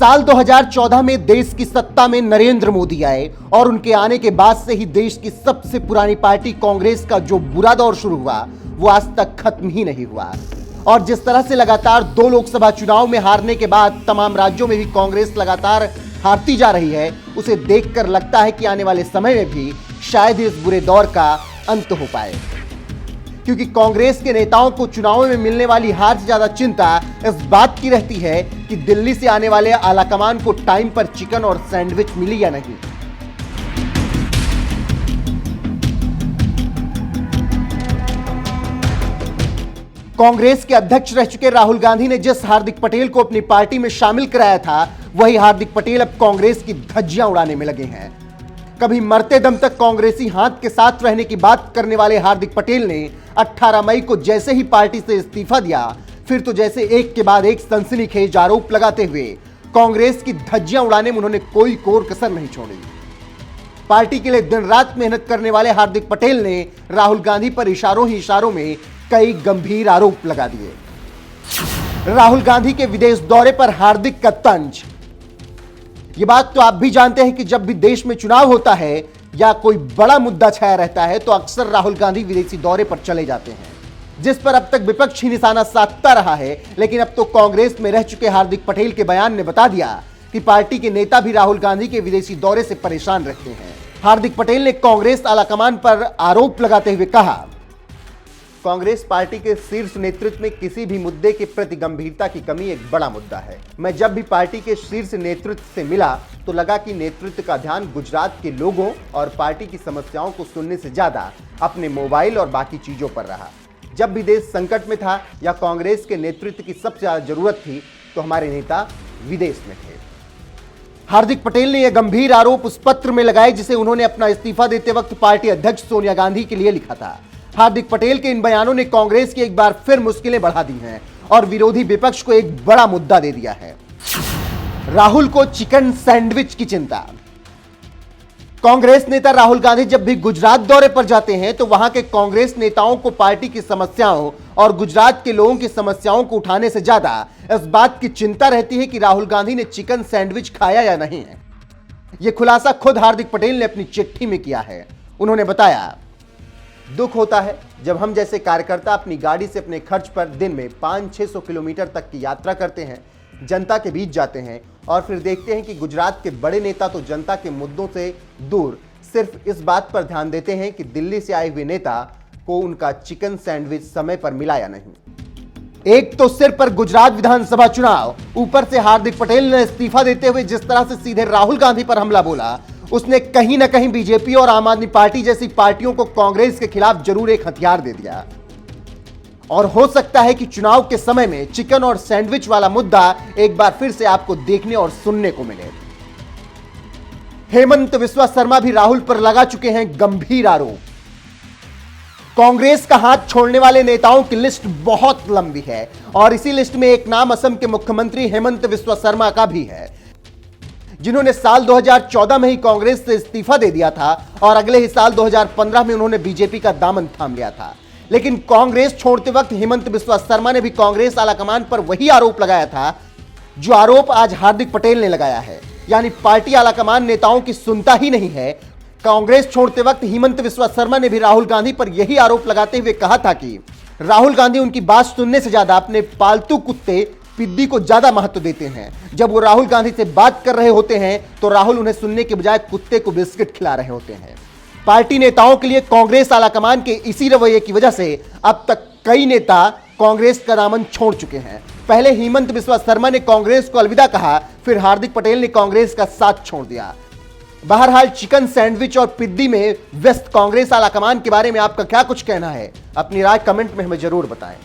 साल 2014 में देश की सत्ता में नरेंद्र मोदी आए और उनके आने के बाद से ही देश की सबसे पुरानी पार्टी कांग्रेस का जो बुरा दौर शुरू हुआ वो आज तक खत्म ही नहीं हुआ। और जिस तरह से लगातार 2 लोकसभा चुनाव में हारने के बाद तमाम राज्यों में भी कांग्रेस लगातार हारती जा रही है, उसे देखकर लगता है कि आने वाले समय में भी शायद इस बुरे दौर का अंत हो पाए, क्योंकि कांग्रेस के नेताओं को चुनावों में मिलने वाली हार से ज्यादा चिंता इस बात की रहती है कि दिल्ली से आने वाले आलाकमान को टाइम पर चिकन और सैंडविच मिली या नहीं। कांग्रेस के अध्यक्ष रह चुके राहुल गांधी ने जिस हार्दिक पटेल को अपनी पार्टी में शामिल कराया था, वही हार्दिक पटेल अब कांग्रेस की धज्जियां उड़ाने में लगे हैं। कभी मरते दम तक कांग्रेसी हाथ के साथ रहने की बात करने वाले हार्दिक पटेल ने 18 मई को जैसे ही पार्टी से इस्तीफा दिया, फिर तो जैसे एक के बाद एक सनसनीखेज आरोप लगाते हुए कांग्रेस की धज्जियां उड़ाने में उन्होंने कोई कोर कसर नहीं छोड़ी। पार्टी के लिए दिन रात मेहनत करने वाले हार्दिक पटेल ने राहुल गांधी पर इशारों ही इशारों में कई गंभीर आरोप लगा दिए। राहुल गांधी के विदेश दौरे पर हार्दिक का तंज। ये बात तो आप भी जानते हैं कि जब भी देश में चुनाव होता है या कोई बड़ा मुद्दा छाया रहता है तो अक्सर राहुल गांधी विदेशी दौरे पर चले जाते हैं, जिस पर अब तक विपक्ष ही निशाना साधता रहा है। लेकिन अब तो कांग्रेस में रह चुके हार्दिक पटेल के बयान ने बता दिया कि पार्टी के नेता भी राहुल गांधी के विदेशी दौरे से परेशान रहते हैं। हार्दिक पटेल ने कांग्रेस आलाकमान पर आरोप लगाते हुए कहा, कांग्रेस पार्टी के शीर्ष नेतृत्व में किसी भी मुद्दे के प्रति गंभीरता की कमी एक बड़ा मुद्दा है। मैं जब भी पार्टी के शीर्ष नेतृत्व से मिला तो लगा कि नेतृत्व का ध्यान गुजरात के लोगों और पार्टी की समस्याओं को सुनने से ज्यादा अपने मोबाइल और बाकी चीजों पर रहा। जब भी देश संकट में था या कांग्रेस के नेतृत्व की सबसे ज्यादा जरूरत थी तो हमारे नेता विदेश में थे। हार्दिक पटेल ने यह गंभीर आरोप उस पत्र में लगाए जिसे उन्होंने अपना इस्तीफा देते वक्त पार्टी अध्यक्ष सोनिया गांधी के लिए लिखा था। हार्दिक पटेल के इन बयानों ने कांग्रेस की एक बार फिर मुश्किलें बढ़ा दी हैं और विरोधी विपक्ष को एक बड़ा मुद्दा दे दिया है। राहुल को चिकन सैंडविच की चिंता। कांग्रेस नेता राहुल गांधी जब भी गुजरात दौरे पर जाते हैं तो वहां के कांग्रेस नेताओं को पार्टी की समस्याओं और गुजरात के लोगों की समस्याओं को उठाने से ज्यादा इस बात की चिंता रहती है कि राहुल गांधी ने चिकन सैंडविच खाया या नहीं है। यह खुलासा खुद हार्दिक पटेल ने अपनी चिट्ठी में किया है। उन्होंने बताया, दुख होता है जब हम जैसे कार्यकर्ता अपनी गाड़ी से अपने खर्च पर दिन में 500-600 किलोमीटर तक की यात्रा करते हैं, जनता के बीच जाते हैं और फिर देखते हैं कि गुजरात के बड़े नेता तो जनता के मुद्दों से दूर सिर्फ इस बात पर ध्यान देते हैं कि दिल्ली से आए हुए नेता को उनका चिकन सैंडविच समय पर मिला या नहीं। एक तो सिर पर गुजरात विधानसभा चुनाव, ऊपर से हार्दिक पटेल ने इस्तीफा देते हुए जिस तरह से सीधे राहुल गांधी पर हमला बोला, उसने कहीं ना कहीं बीजेपी और आम आदमी पार्टी जैसी पार्टियों को कांग्रेस के खिलाफ जरूर एक हथियार दे दिया। और हो सकता है कि चुनाव के समय में चिकन और सैंडविच वाला मुद्दा एक बार फिर से आपको देखने और सुनने को मिले। हेमंत बिस्वा शर्मा भी राहुल पर लगा चुके हैं गंभीर आरोप। कांग्रेस का हाथ छोड़ने वाले नेताओं की लिस्ट बहुत लंबी है और इसी लिस्ट में एक नाम असम के मुख्यमंत्री हेमंत बिस्वा शर्मा का भी है, जिन्होंने साल 2014 में ही कांग्रेस से इस्तीफा दे दिया था और अगले ही साल 2015 में उन्होंने बीजेपी का दामन थाम लिया था। लेकिन कांग्रेस छोड़ते वक्त हेमंत बिस्वा शर्मा ने भी कांग्रेस आलाकमान पर वही आरोप लगाया था जो आरोप आज हार्दिक पटेल ने लगाया है, यानी पार्टी आलाकमान नेताओं की सुनता ही नहीं है। कांग्रेस छोड़ते वक्त हेमंत बिस्वा शर्मा ने भी राहुल गांधी पर यही आरोप लगाते हुए कहा था कि राहुल गांधी उनकी बात सुनने से ज्यादा अपने पालतू कुत्ते पिद्दी को ज्यादा महत्व देते हैं। जब वो राहुल गांधी से बात कर रहे होते हैं तो राहुल उन्हें सुनने के बजाय कुत्ते को बिस्किट खिला रहे होते हैं। पार्टी नेताओं के लिए कांग्रेस आलाकमान के इसी रवैये की वजह से अब तक कई नेता कांग्रेस का दामन छोड़ चुके हैं। पहले हेमंत बिस्वा शर्मा ने कांग्रेस को अलविदा कहा, फिर हार्दिक पटेल ने कांग्रेस का साथ छोड़ दिया। बहरहाल चिकन सैंडविच और पिद्दी में व्यस्त कांग्रेस आलाकमान के बारे में आपका क्या कुछ कहना है? अपनी राय कमेंट में हमें जरूर बताएं।